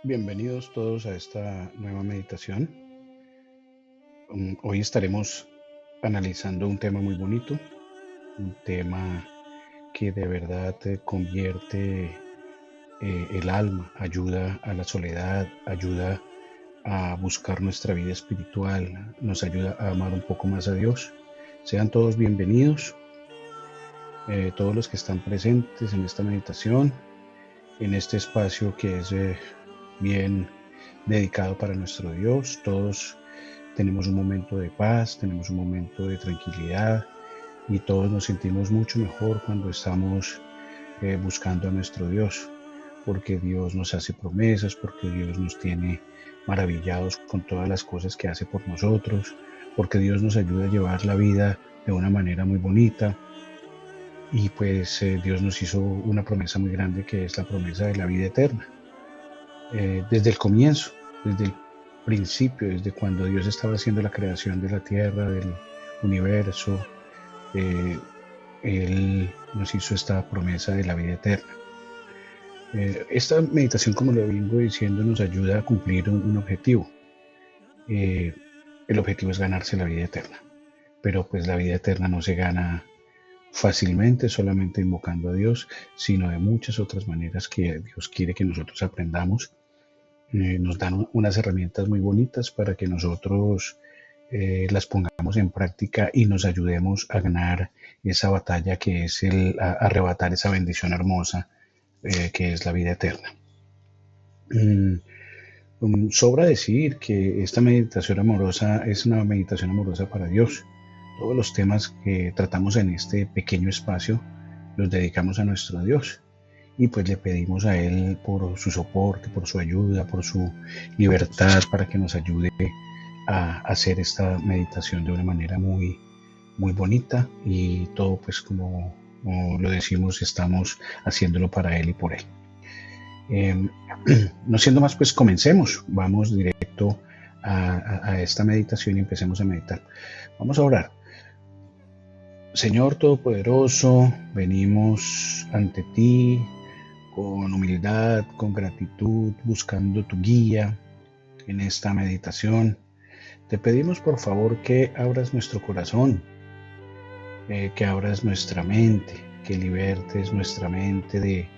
Bienvenidos todos a esta nueva meditación. Hoy estaremos analizando un tema muy bonito, un tema que de verdad convierte el alma, ayuda a la soledad, ayuda a buscar nuestra vida espiritual, nos ayuda a amar un poco más a Dios. Sean todos bienvenidos, todos los que están presentes en esta meditación, en este espacio que es bien dedicado para nuestro Dios. Todos tenemos un momento de paz, tenemos un momento de tranquilidad y todos nos sentimos mucho mejor cuando estamos buscando a nuestro Dios, porque Dios nos hace promesas, porque Dios nos tiene maravillados con todas las cosas que hace por nosotros, porque Dios nos ayuda a llevar la vida de una manera muy bonita. Y pues Dios nos hizo una promesa muy grande, que es la promesa de la vida eterna. Desde el comienzo, desde el principio, desde cuando Dios estaba haciendo la creación de la tierra, del universo, eh, Él nos hizo esta promesa de la vida eterna. Esta meditación, como lo vengo diciendo, nos ayuda a cumplir un objetivo. Eh, el objetivo es ganarse la vida eterna, pero pues la vida eterna no se gana fácilmente solamente invocando a Dios, sino de muchas otras maneras que Dios quiere que nosotros aprendamos. Nos dan unas herramientas muy bonitas para que nosotros las pongamos en práctica y nos ayudemos a ganar esa batalla, que es el arrebatar esa bendición hermosa, que es la vida eterna. Mm, Sobra decir que esta meditación amorosa es una meditación amorosa para Dios. Todos los temas que tratamos en este pequeño espacio los dedicamos a nuestro Dios, y pues le pedimos a Él por su soporte, por su ayuda, por su libertad, para que nos ayude a hacer esta meditación de una manera muy, muy bonita, y todo pues como lo decimos, estamos haciéndolo para Él y por Él. Eh, no siendo más, pues comencemos, vamos directo a esta meditación y empecemos a meditar. Vamos a orar. Señor Todopoderoso, venimos ante ti con humildad, con gratitud, buscando tu guía en esta meditación. Te pedimos por favor que abras nuestro corazón, que abras nuestra mente, que libertes nuestra mente de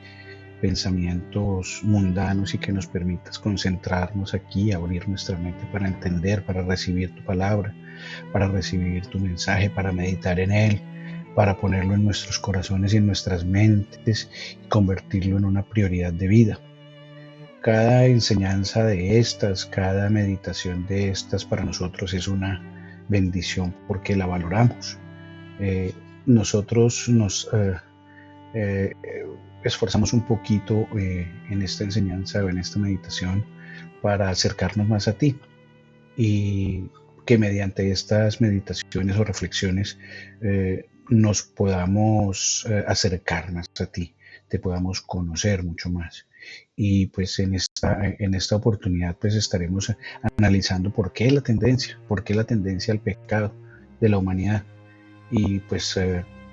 pensamientos mundanos y que nos permitas concentrarnos aquí, abrir nuestra mente para entender, para recibir tu palabra, para recibir tu mensaje, para meditar en él, para ponerlo en nuestros corazones y en nuestras mentes y convertirlo en una prioridad de vida. Cada enseñanza de estas, cada meditación de estas para nosotros es una bendición porque la valoramos. Nosotros nos eh, esforzamos un poquito en esta enseñanza o en esta meditación para acercarnos más a ti, y que mediante estas meditaciones o reflexiones nos podamos acercar más a ti, te podamos conocer mucho más. Y pues en esta oportunidad pues estaremos analizando por qué la tendencia al pecado de la humanidad. Y pues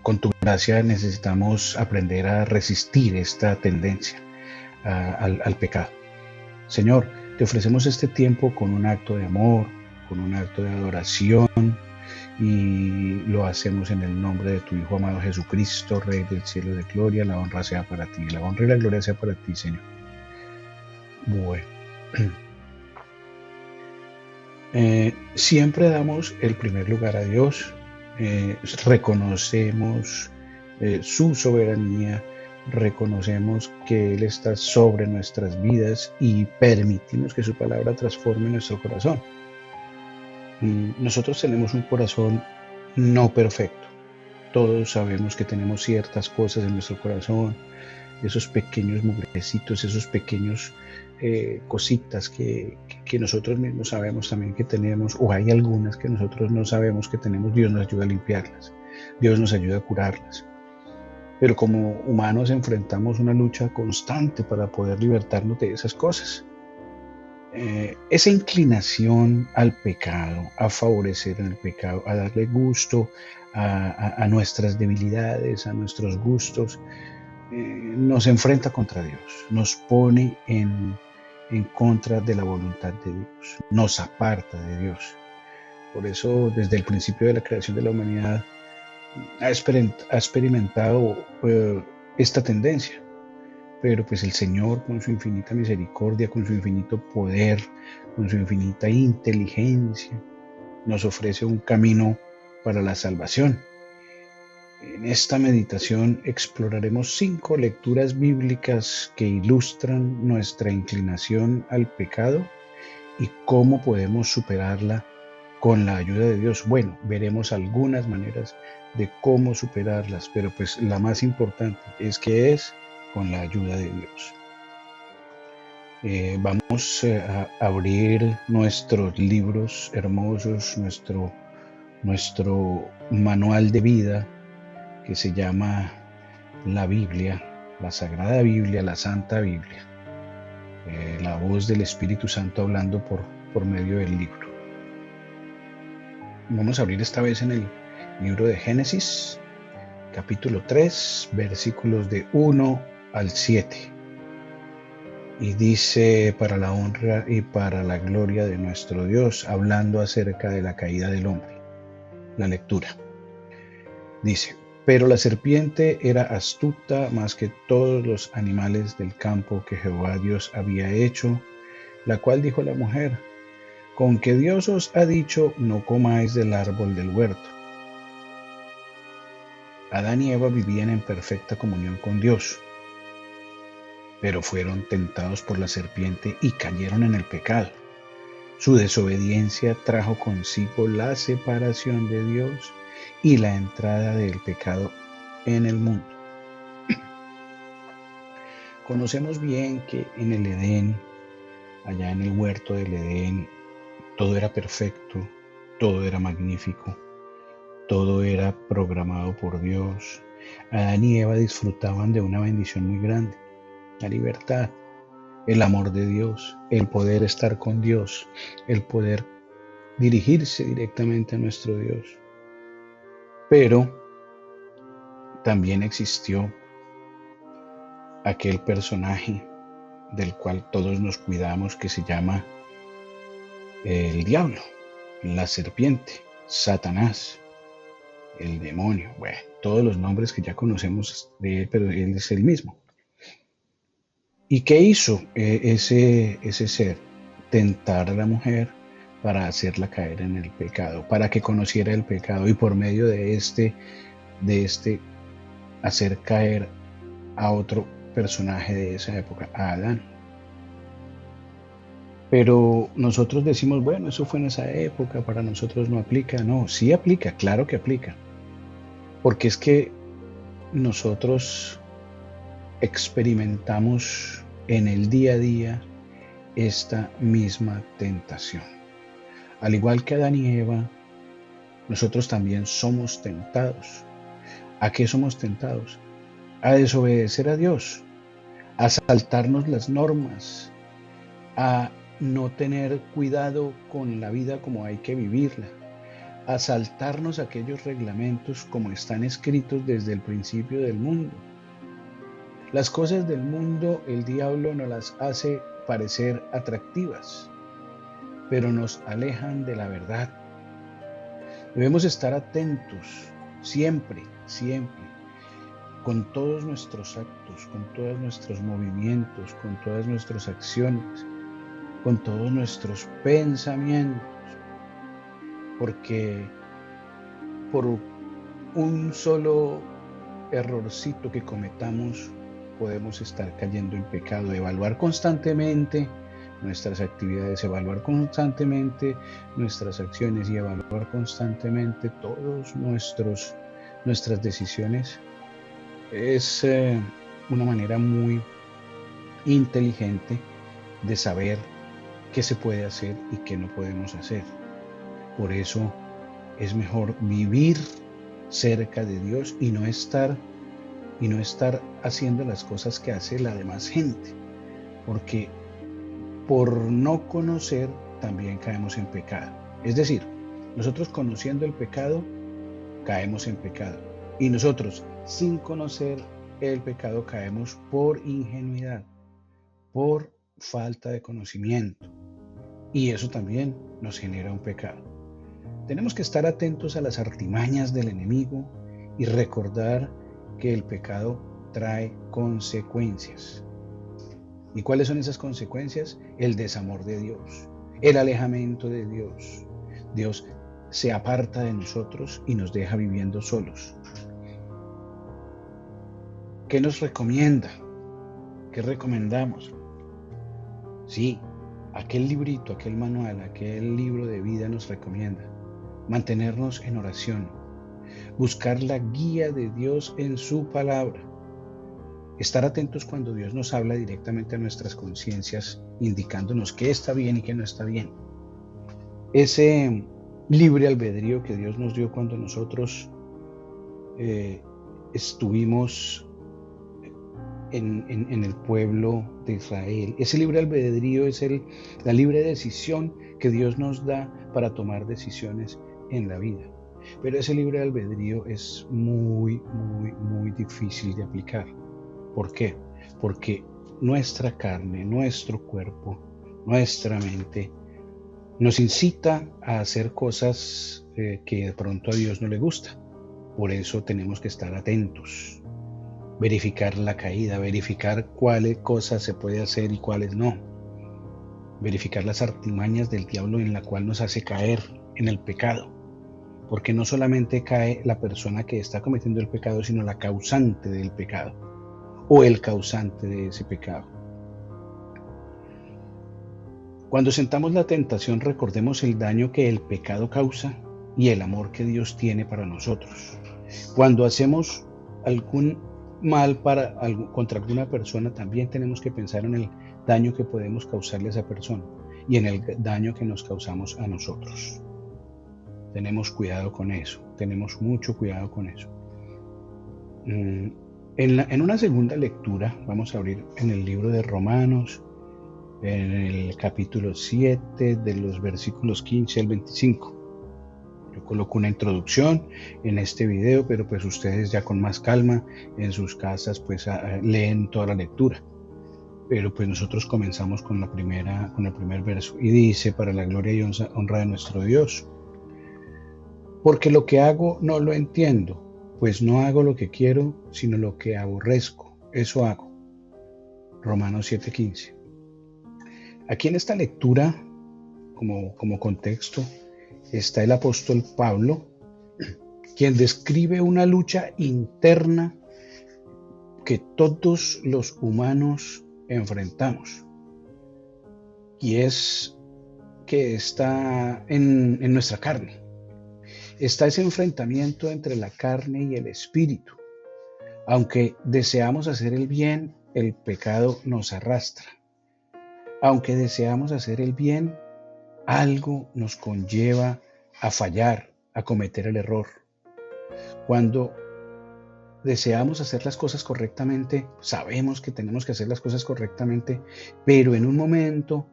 con tu gracia necesitamos aprender a resistir esta tendencia al pecado. Señor, te ofrecemos este tiempo con un acto de amor, con un acto de adoración, y lo hacemos en el nombre de tu Hijo amado Jesucristo, Rey del cielo y de gloria. La honra sea para ti, la honra y la gloria sea para ti, Señor. Bueno, siempre damos el primer lugar a Dios, reconocemos su soberanía, reconocemos que Él está sobre nuestras vidas y permitimos que su palabra transforme nuestro corazón. Nosotros tenemos un corazón no perfecto. Todos sabemos que tenemos ciertas cosas en nuestro corazón, esos pequeños mugrecitos, esos pequeños cositas que nosotros mismos sabemos también que tenemos, o hay algunas que nosotros no sabemos que tenemos. Dios nos ayuda a limpiarlas, Dios nos ayuda a curarlas. Pero como humanos enfrentamos una lucha constante para poder libertarnos de esas cosas. Esa inclinación al pecado, a favorecer en el pecado, a darle gusto a nuestras debilidades, a nuestros gustos, nos enfrenta contra Dios, nos pone en contra de la voluntad de Dios, nos aparta de Dios. Por eso, desde el principio de la creación de la humanidad, ha experimentado esta tendencia. Pero pues el Señor, con su infinita misericordia, con su infinito poder, con su infinita inteligencia, nos ofrece un camino para la salvación. En esta meditación exploraremos 5 lecturas bíblicas que ilustran nuestra inclinación al pecado y cómo podemos superarla con la ayuda de Dios. Bueno, veremos algunas maneras de cómo superarlas, pero pues la más importante es que es con la ayuda de Dios. Vamos a abrir nuestros libros hermosos, nuestro manual de vida que se llama la Biblia, la Sagrada Biblia, la Santa Biblia, la voz del Espíritu Santo hablando por medio del libro. Vamos a abrir esta vez en el libro de Génesis, capítulo 3, versículos de 1 al 7. Y dice: para la honra y para la gloria de nuestro Dios, hablando acerca de la caída del hombre. La lectura dice: pero la serpiente era astuta más que todos los animales del campo que Jehová Dios había hecho, la cual dijo a la mujer: con que Dios os ha dicho, no comáis del árbol del huerto. Adán y Eva vivían en perfecta comunión con Dios, pero fueron tentados por la serpiente y cayeron en el pecado. Su desobediencia trajo consigo la separación de Dios y la entrada del pecado en el mundo. Conocemos bien que en el Edén, allá en el huerto del Edén, todo era perfecto, todo era magnífico, todo era programado por Dios. Adán y Eva disfrutaban de una bendición muy grande: la libertad, el amor de Dios, el poder estar con Dios, el poder dirigirse directamente a nuestro Dios. Pero también existió aquel personaje del cual todos nos cuidamos, que se llama el diablo, la serpiente, Satanás, el demonio. Bueno, todos los nombres que ya conocemos de él, pero él es el mismo. ¿Y qué hizo ese ser? Tentar a la mujer para hacerla caer en el pecado, para que conociera el pecado, y por medio de este hacer caer a otro personaje de esa época, a Adán. Pero nosotros decimos, bueno, eso fue en esa época, para nosotros no aplica. No, sí aplica, claro que aplica. Porque es que nosotros experimentamos en el día a día esta misma tentación. Al igual que Adán y Eva, nosotros también somos tentados. ¿A qué somos tentados? A desobedecer a Dios, a saltarnos las normas, a no tener cuidado con la vida como hay que vivirla, a saltarnos aquellos reglamentos como están escritos desde el principio del mundo. Las cosas del mundo el diablo nos las hace parecer atractivas, pero nos alejan de la verdad. Debemos estar atentos siempre, con todos nuestros actos, con todos nuestros movimientos, con todas nuestras acciones, con todos nuestros pensamientos, porque por un solo errorcito que cometamos podemos estar cayendo en pecado. Evaluar constantemente nuestras actividades, evaluar constantemente nuestras acciones y evaluar constantemente todas nuestras decisiones es una manera muy inteligente de saber qué se puede hacer y qué no podemos hacer. Por eso es mejor vivir cerca de Dios y no estar haciendo las cosas que hace la demás gente, porque por no conocer también caemos en pecado. Es decir, nosotros conociendo el pecado caemos en pecado, y nosotros sin conocer el pecado caemos por ingenuidad, por falta de conocimiento. Y eso también nos genera un pecado. Tenemos que estar atentos a las artimañas del enemigo y recordar que el pecado trae consecuencias. ¿Y cuáles son esas consecuencias? El desamor de Dios, el alejamiento de Dios. Dios se aparta de nosotros y nos deja viviendo solos. ¿Qué nos recomienda? ¿Qué recomendamos? Sí, aquel librito, aquel manual, aquel libro de vida nos recomienda mantenernos en oración, buscar la guía de Dios en su palabra, estar atentos cuando Dios nos habla directamente a nuestras conciencias, indicándonos qué está bien y qué no está bien. Ese libre albedrío que Dios nos dio cuando nosotros estuvimos en el pueblo de Israel. Ese libre albedrío es la libre decisión que Dios nos da para tomar decisiones en la vida. Pero ese libre albedrío es muy, muy, muy difícil de aplicar. ¿Por qué? Porque nuestra carne, nuestro cuerpo, nuestra mente nos incita a hacer cosas que de pronto a Dios no le gusta. Por eso tenemos que estar atentos, verificar la caída, verificar cuáles cosas se puede hacer y cuáles no, verificar las artimañas del diablo en la cual nos hace caer en el pecado, porque no solamente cae la persona que está cometiendo el pecado, sino la causante del pecado o el causante de ese pecado. Cuando sentamos la tentación, recordemos el daño que el pecado causa y el amor que Dios tiene para nosotros. Cuando hacemos algún mal contra alguna persona, también tenemos que pensar en el daño que podemos causarle a esa persona y en el daño que nos causamos a nosotros. Tenemos cuidado con eso, tenemos mucho cuidado con eso. En una segunda lectura, vamos a abrir en el libro de Romanos, en el capítulo 7, de los versículos 15 al 25. Yo coloco una introducción en este video, pero pues ustedes ya con más calma en sus casas pues leen toda la lectura. Pero pues nosotros comenzamos con el primer verso y dice: para la gloria y honra de nuestro Dios. Porque lo que hago no lo entiendo, pues no hago lo que quiero, sino lo que aborrezco, eso hago. Romanos 7:15. Aquí en esta lectura, como contexto, está el apóstol Pablo, quien describe una lucha interna que todos los humanos enfrentamos, y es que está en nuestra carne. Está ese enfrentamiento entre la carne y el espíritu. Aunque deseamos hacer el bien, el pecado nos arrastra. Aunque deseamos hacer el bien, algo nos conlleva a fallar, a cometer el error. Cuando deseamos hacer las cosas correctamente, sabemos que tenemos que hacer las cosas correctamente, pero en un momento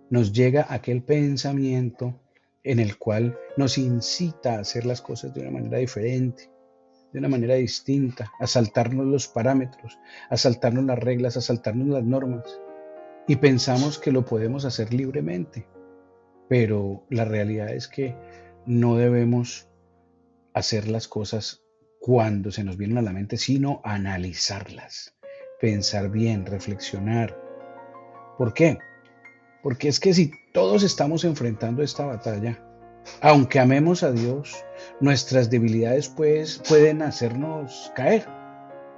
nos llega aquel pensamiento en el cual nos incita a hacer las cosas de una manera diferente, de una manera distinta, a saltarnos los parámetros, a saltarnos las reglas, a saltarnos las normas, y pensamos que lo podemos hacer libremente. Pero la realidad es que no debemos hacer las cosas cuando se nos vienen a la mente, sino analizarlas, pensar bien, reflexionar. ¿Por qué? Porque es que si todos estamos enfrentando esta batalla, aunque amemos a Dios, nuestras debilidades pueden hacernos caer.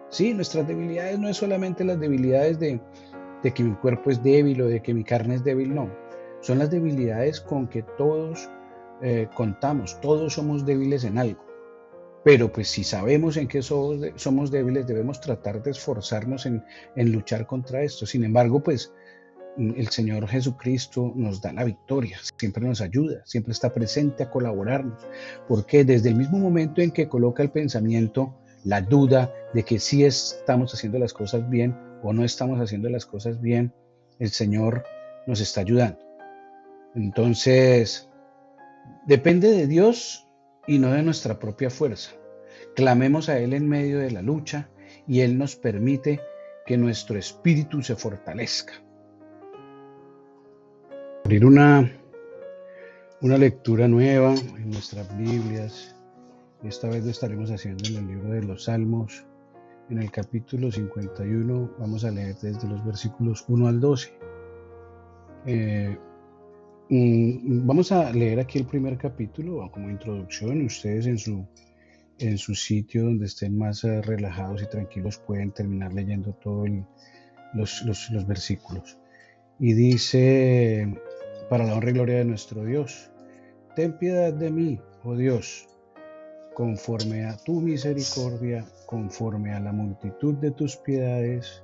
Sí, nuestras debilidades no es solamente las debilidades de que mi cuerpo es débil o de que mi carne es débil, no. Son las debilidades con que todos contamos, todos somos débiles en algo. Pero pues si sabemos en qué somos débiles, debemos tratar de esforzarnos en luchar contra esto. Sin embargo, pues el Señor Jesucristo nos da la victoria, siempre nos ayuda, siempre está presente a colaborarnos, porque desde el mismo momento en que coloca el pensamiento, la duda de que sí estamos haciendo las cosas bien o no estamos haciendo las cosas bien, el Señor nos está ayudando. Entonces, depende de Dios y no de nuestra propia fuerza. Clamemos a Él en medio de la lucha y Él nos permite que nuestro espíritu se fortalezca. abrir una lectura nueva en nuestras Biblias. Esta vez lo estaremos haciendo en el libro de los Salmos. En el capítulo 51 vamos a leer desde los versículos 1 al 12. Vamos a leer aquí el primer capítulo como introducción. Ustedes en su sitio donde estén más relajados y tranquilos pueden terminar leyendo todos los versículos. Y dice: para la honra y gloria de nuestro Dios, ten piedad de mí, oh Dios, conforme a tu misericordia, conforme a la multitud de tus piedades,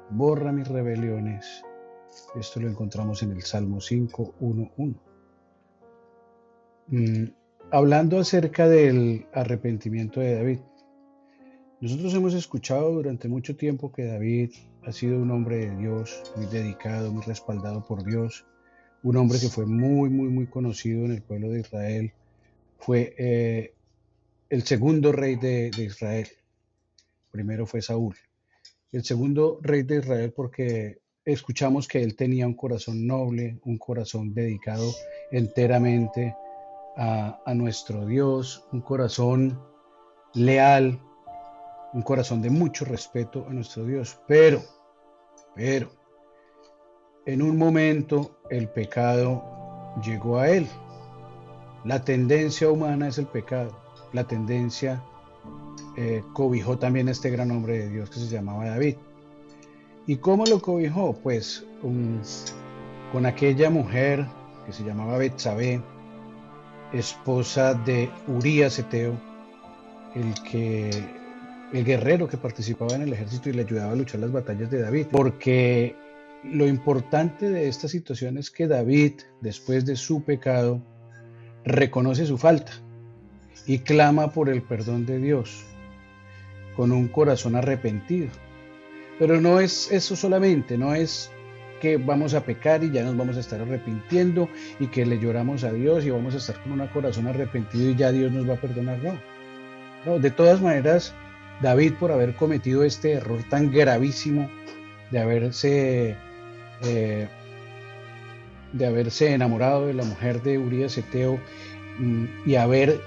borra mis rebeliones. Esto lo encontramos en el Salmo 5, 1, 1. Hablando acerca del arrepentimiento de David. Nosotros hemos escuchado durante mucho tiempo que David ha sido un hombre de Dios, muy dedicado, muy respaldado por Dios, un hombre que fue muy conocido en el pueblo de Israel. Fue el segundo rey de Israel. Primero fue Saúl. El segundo rey de Israel porque escuchamos que él tenía un corazón noble, un corazón dedicado enteramente a nuestro Dios, un corazón leal, un corazón de mucho respeto a nuestro Dios. Pero, en un momento el pecado llegó a él. La tendencia humana es el pecado. La tendencia cobijó también a este gran hombre de Dios que se llamaba David. ¿Y cómo lo cobijó? Pues con aquella mujer que se llamaba Betsabé, esposa de Urías Eteo, el guerrero que participaba en el ejército y le ayudaba a luchar las batallas de David. Porque lo importante de esta situación es que David, después de su pecado, reconoce su falta y clama por el perdón de Dios con un corazón arrepentido. Pero no es eso solamente, no es que vamos a pecar y ya nos vamos a estar arrepintiendo y que le lloramos a Dios y vamos a estar con un corazón arrepentido y ya Dios nos va a perdonar. No, de todas maneras, David, por haber cometido este error tan gravísimo de haberse enamorado de la mujer de Urías Eteo y haber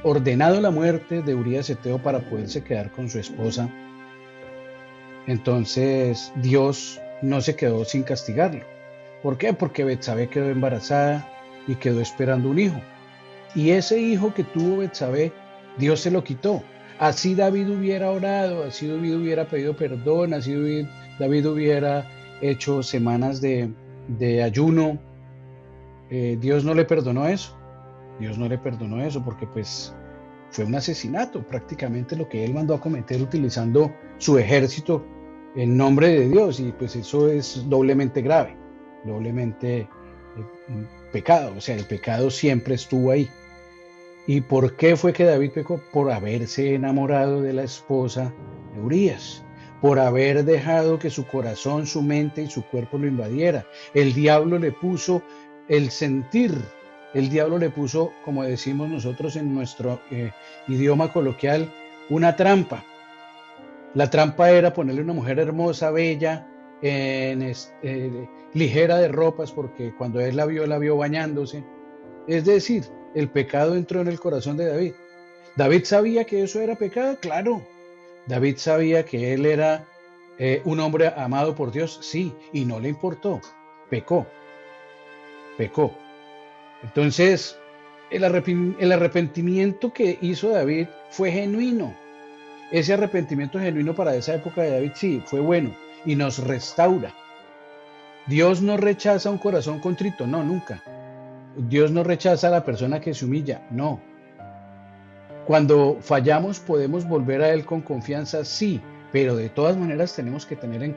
ordenado la muerte de Urías Eteo para poderse quedar con su esposa, entonces Dios no se quedó sin castigarlo. ¿Por qué? Porque Betsabé quedó embarazada y quedó esperando un hijo. Y ese hijo que tuvo Betsabé, Dios se lo quitó. Así David hubiera orado, así David hubiera pedido perdón, así David hubiera hecho semanas de ayuno. Dios no le perdonó eso. Dios no le perdonó eso porque pues fue un asesinato prácticamente lo que él mandó a cometer utilizando su ejército en nombre de Dios, y pues eso es doblemente grave, doblemente pecado. O sea, el pecado siempre estuvo ahí. ¿Y por qué fue que David pecó? Por haberse enamorado de la esposa de Urías, por haber dejado que su corazón, su mente y su cuerpo lo invadiera. El diablo le puso el sentir, el diablo le puso, como decimos nosotros en nuestro idioma coloquial, una trampa. La trampa era ponerle una mujer hermosa, bella, ligera de ropas, porque cuando él la vio bañándose. Es decir, el pecado entró en el corazón de David. ¿David sabía que eso era pecado? Claro. David sabía que él era un hombre amado por Dios, sí, y no le importó. Pecó. Entonces, el arrepentimiento que hizo David fue genuino. Ese arrepentimiento genuino para esa época de David, sí, fue bueno y nos restaura. Dios no rechaza un corazón contrito, no, nunca. Dios no rechaza a la persona que se humilla, no. Cuando fallamos podemos volver a Él con confianza, sí, pero de todas maneras debemos tener en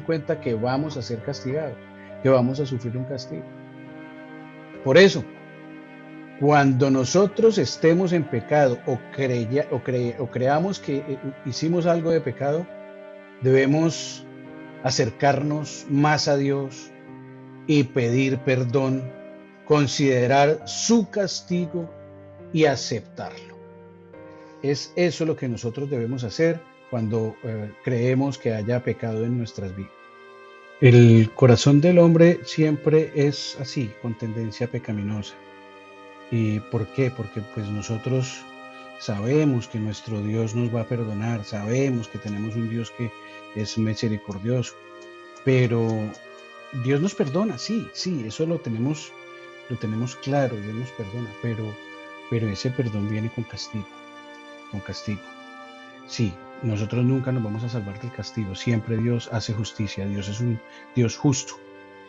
cuenta que vamos a ser castigados, que vamos a sufrir un castigo. Por eso, cuando nosotros estemos en pecado o creamos que hicimos algo de pecado, debemos acercarnos más a Dios y pedir perdón, considerar su castigo y aceptarlo. Es eso lo que nosotros debemos hacer cuando creemos que haya pecado en nuestras vidas. El corazón del hombre siempre es así, con tendencia pecaminosa. ¿Y por qué? Porque pues nosotros sabemos que nuestro Dios nos va a perdonar, sabemos que tenemos un Dios que es misericordioso, pero Dios nos perdona, sí, sí, eso lo tenemos claro, Dios nos perdona, pero ese perdón viene con castigo, con castigo. Sí, nosotros nunca nos vamos a salvar del castigo, siempre Dios hace justicia, Dios es un Dios justo.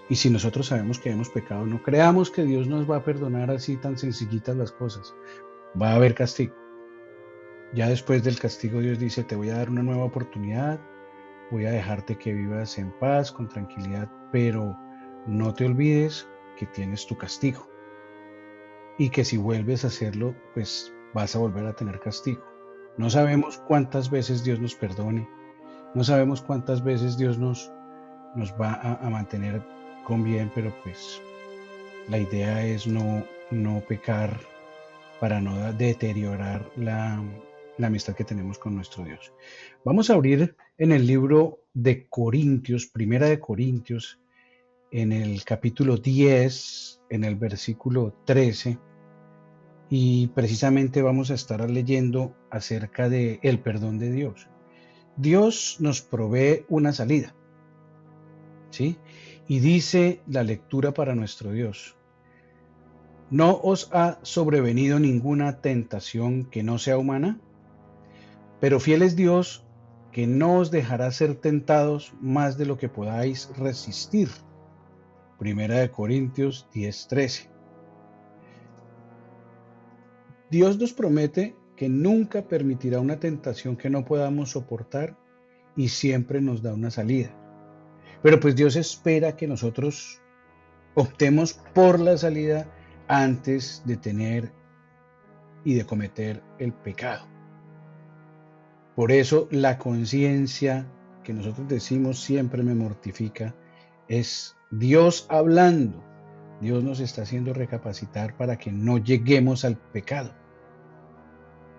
Y si nosotros sabemos que hemos pecado, no creamos que Dios nos va a perdonar así tan sencillitas las cosas. Va a haber castigo. Ya después del castigo Dios dice, te voy a dar una nueva oportunidad, voy a dejarte que vivas en paz, con tranquilidad, pero no te olvides que tienes tu castigo y que si vuelves a hacerlo, pues vas a volver a tener castigo. No sabemos cuántas veces Dios nos perdone, no sabemos cuántas veces Dios nos va a mantener con bien, pero pues la idea es no pecar para no deteriorar la amistad que tenemos con nuestro Dios. Vamos a abrir en el libro de Corintios, Primera de Corintios, en el capítulo 10, en el versículo 13, y precisamente vamos a estar leyendo acerca de el perdón de Dios. Dios nos provee una salida, ¿sí? Y dice la lectura para nuestro Dios: ¿no os ha sobrevenido ninguna tentación que no sea humana? Pero fiel es Dios, que no os dejará ser tentados más de lo que podáis resistir. Primera de Corintios 10:13. Dios nos promete que nunca permitirá una tentación que no podamos soportar y siempre nos da una salida. Pero pues Dios espera que nosotros optemos por la salida antes de tener y de cometer el pecado. Por eso la conciencia que nosotros decimos siempre me mortifica es Dios hablando. Dios nos está haciendo recapacitar para que no lleguemos al pecado.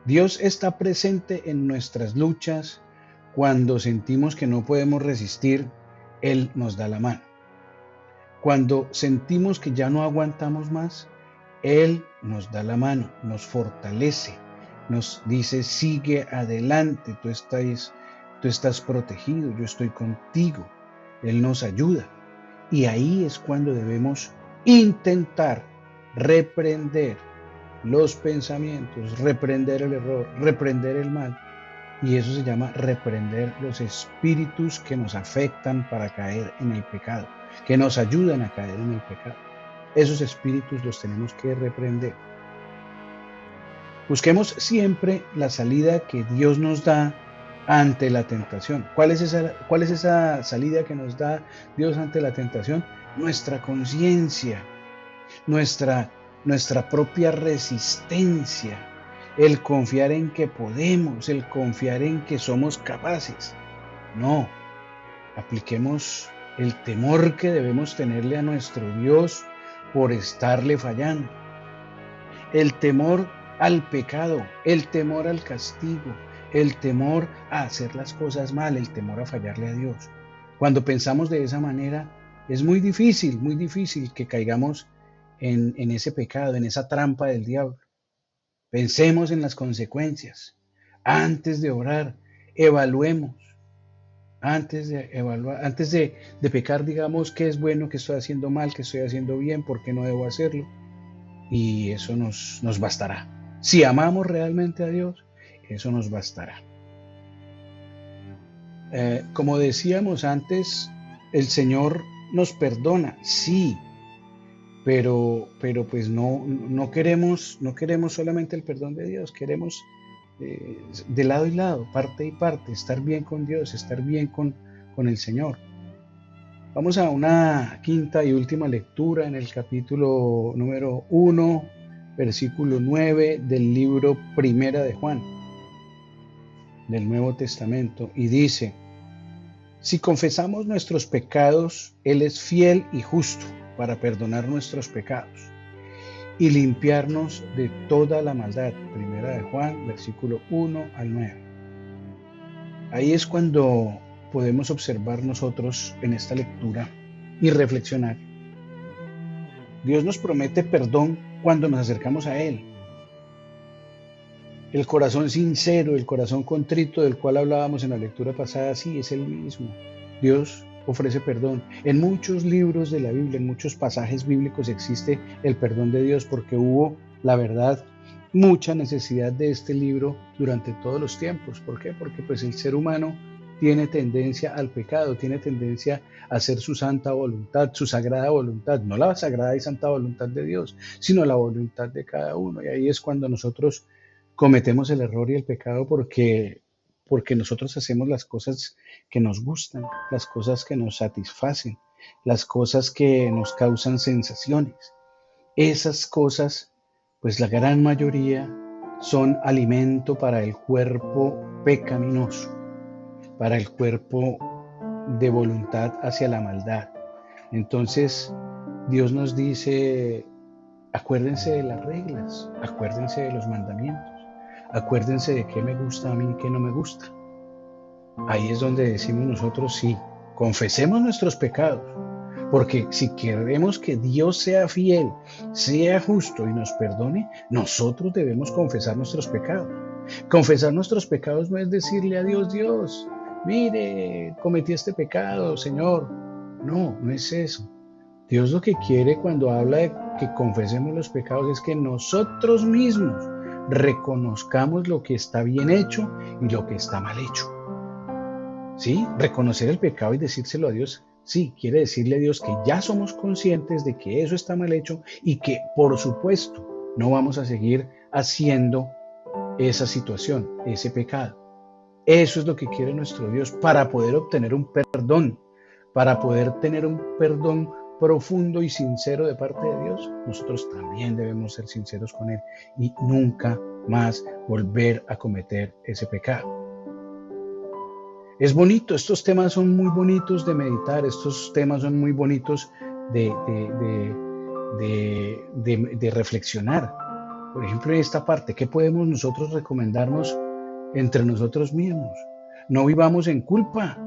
Dios está presente en nuestras luchas. Cuando sentimos que no podemos resistir, Él nos da la mano. Cuando sentimos que ya no aguantamos más, Él nos da la mano, nos fortalece, nos dice, sigue adelante, tú estás protegido, yo estoy contigo. Él nos ayuda. Y ahí es cuando debemos intentar reprender los pensamientos, reprender el error, reprender el mal. Y eso se llama reprender los espíritus que nos afectan para caer en el pecado, que nos ayudan a caer en el pecado. Esos espíritus los tenemos que reprender. Busquemos siempre la salida que Dios nos da ante la tentación. ¿Cuál es esa salida que nos da Dios ante la tentación? Nuestra conciencia, nuestra propia resistencia, el confiar en que podemos, el confiar en que somos capaces. No, apliquemos el temor que debemos tenerle a nuestro Dios por estarle fallando. El temor al pecado, el temor al castigo, el temor a hacer las cosas mal, el temor a fallarle a Dios. Cuando pensamos de esa manera, es muy difícil que caigamos en ese pecado, en esa trampa del diablo. Pensemos en las consecuencias. Antes de orar, evaluemos. Antes de pecar, digamos qué es bueno, qué estoy haciendo mal, qué estoy haciendo bien, por qué no debo hacerlo. Y eso nos bastará. Si amamos realmente a Dios, eso nos bastará. Como decíamos antes, el Señor nos perdona, sí, pero pues no queremos solamente el perdón de Dios, queremos de lado y lado, parte y parte, estar bien con Dios, estar bien con el Señor. Vamos a una quinta y última lectura en el capítulo número 1, versículo 9 del libro Primera de Juan, del Nuevo Testamento, y dice: si confesamos nuestros pecados, Él es fiel y justo para perdonar nuestros pecados y limpiarnos de toda la maldad. Primera de Juan, versículo 1 al 9. Ahí es cuando podemos observar nosotros en esta lectura y reflexionar. Dios nos promete perdón cuando nos acercamos a Él. El corazón sincero, el corazón contrito del cual hablábamos en la lectura pasada, sí, es el mismo. Dios ofrece perdón. En muchos libros de la Biblia, en muchos pasajes bíblicos existe el perdón de Dios porque hubo, la verdad, mucha necesidad de este libro durante todos los tiempos. ¿Por qué? Porque pues el ser humano tiene tendencia al pecado, tiene tendencia a hacer su santa voluntad, su sagrada voluntad, no la sagrada y santa voluntad de Dios, sino la voluntad de cada uno. Y ahí es cuando nosotros cometemos el error y el pecado porque nosotros hacemos las cosas que nos gustan, las cosas que nos satisfacen, las cosas que nos causan sensaciones. Esas cosas, pues la gran mayoría, son alimento para el cuerpo pecaminoso, para el cuerpo de voluntad hacia la maldad. Entonces, Dios nos dice, acuérdense de las reglas, acuérdense de los mandamientos, acuérdense de qué me gusta a mí y qué no me gusta. Ahí es donde decimos nosotros, sí, confesemos nuestros pecados, porque si queremos que Dios sea fiel, sea justo y nos perdone, nosotros debemos confesar nuestros pecados. Confesar nuestros pecados no es decirle a Dios, Dios, mire, cometí este pecado, Señor. No, no es eso. Dios lo que quiere cuando habla de que confesemos los pecados es que nosotros mismos reconozcamos lo que está bien hecho y lo que está mal hecho. ¿Sí? Reconocer el pecado y decírselo a Dios, sí, quiere decirle a Dios que ya somos conscientes de que eso está mal hecho y que, por supuesto, no vamos a seguir haciendo esa situación, ese pecado. Eso es lo que quiere nuestro Dios para poder obtener un perdón, para poder tener un perdón profundo y sincero de parte de Dios. Nosotros también debemos ser sinceros con Él y nunca más volver a cometer ese pecado. Es bonito, estos temas son muy bonitos de meditar, estos temas son muy bonitos de reflexionar. Por ejemplo, en esta parte, ¿qué podemos nosotros recomendarnos entre nosotros mismos? No vivamos en culpa,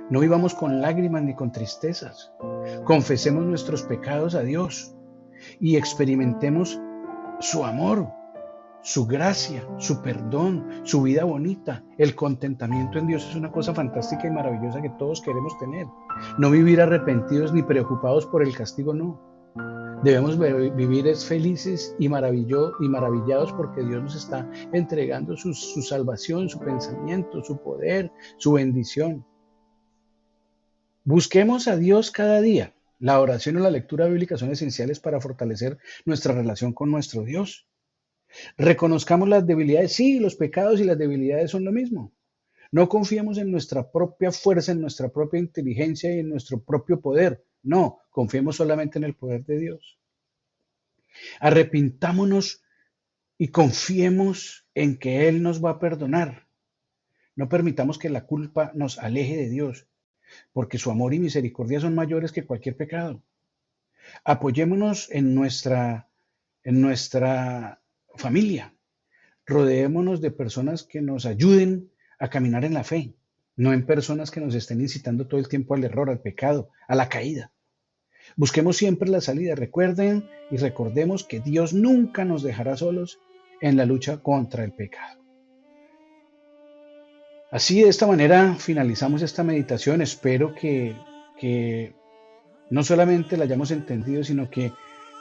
no vivamos con lágrimas ni con tristezas. Confesemos nuestros pecados a Dios y experimentemos su amor, su gracia, su perdón, su vida bonita. El contentamiento en Dios es una cosa fantástica y maravillosa que todos queremos tener. No vivir arrepentidos ni preocupados por el castigo, no. Debemos vivir felices y maravillados porque Dios nos está entregando su salvación, su pensamiento, su poder, su bendición. Busquemos a Dios cada día. La oración y la lectura bíblica son esenciales para fortalecer nuestra relación con nuestro Dios. Reconozcamos las debilidades. Sí, los pecados y las debilidades son lo mismo. No confiemos en nuestra propia fuerza, en nuestra propia inteligencia y en nuestro propio poder. No, confiemos solamente en el poder de Dios. Arrepintámonos y confiemos en que Él nos va a perdonar. No permitamos que la culpa nos aleje de Dios, porque su amor y misericordia son mayores que cualquier pecado. Apoyémonos en nuestra familia. Rodeémonos de personas que nos ayuden a caminar en la fe, no en personas que nos estén incitando todo el tiempo al error, al pecado, a la caída. Busquemos siempre la salida. Recuerden y recordemos que Dios nunca nos dejará solos en la lucha contra el pecado. Así, de esta manera, finalizamos esta meditación. Espero que no solamente la hayamos entendido, sino que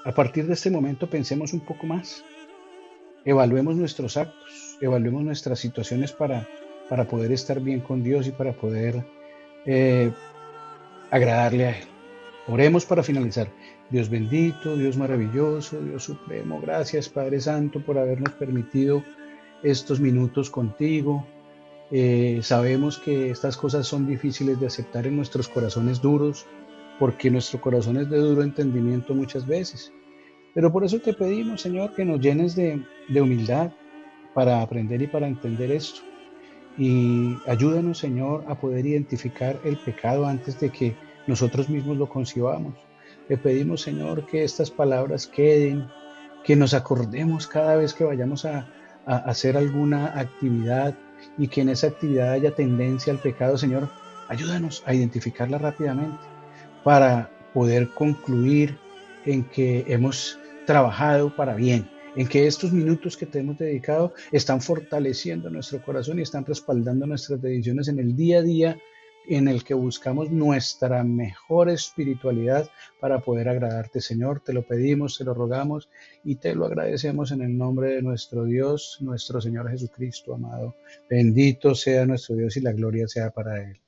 a partir de este momento pensemos un poco más. Evaluemos nuestros actos, evaluemos nuestras situaciones para poder estar bien con Dios y para poder agradarle a Él. Oremos para finalizar. Dios bendito, Dios maravilloso, Dios supremo, gracias Padre Santo por habernos permitido estos minutos contigo. Sabemos que estas cosas son difíciles de aceptar en nuestros corazones duros, porque nuestro corazón es de duro entendimiento muchas veces. Pero por eso te pedimos, Señor, que nos llenes de humildad para aprender y para entender esto. Y ayúdanos, Señor, a poder identificar el pecado antes de que nosotros mismos lo concibamos. Le pedimos, Señor, que estas palabras queden, que nos acordemos cada vez que vayamos a hacer alguna actividad y que en esa actividad haya tendencia al pecado, Señor, Ayúdanos a identificarla rápidamente para poder concluir en que hemos trabajado para bien, en que estos minutos que te hemos dedicado están fortaleciendo nuestro corazón y están respaldando nuestras decisiones en el día a día en el que buscamos nuestra mejor espiritualidad para poder agradarte, Señor. Te lo pedimos, te lo rogamos y te lo agradecemos en el nombre de nuestro Dios, nuestro Señor Jesucristo, amado. Bendito sea nuestro Dios y la gloria sea para Él.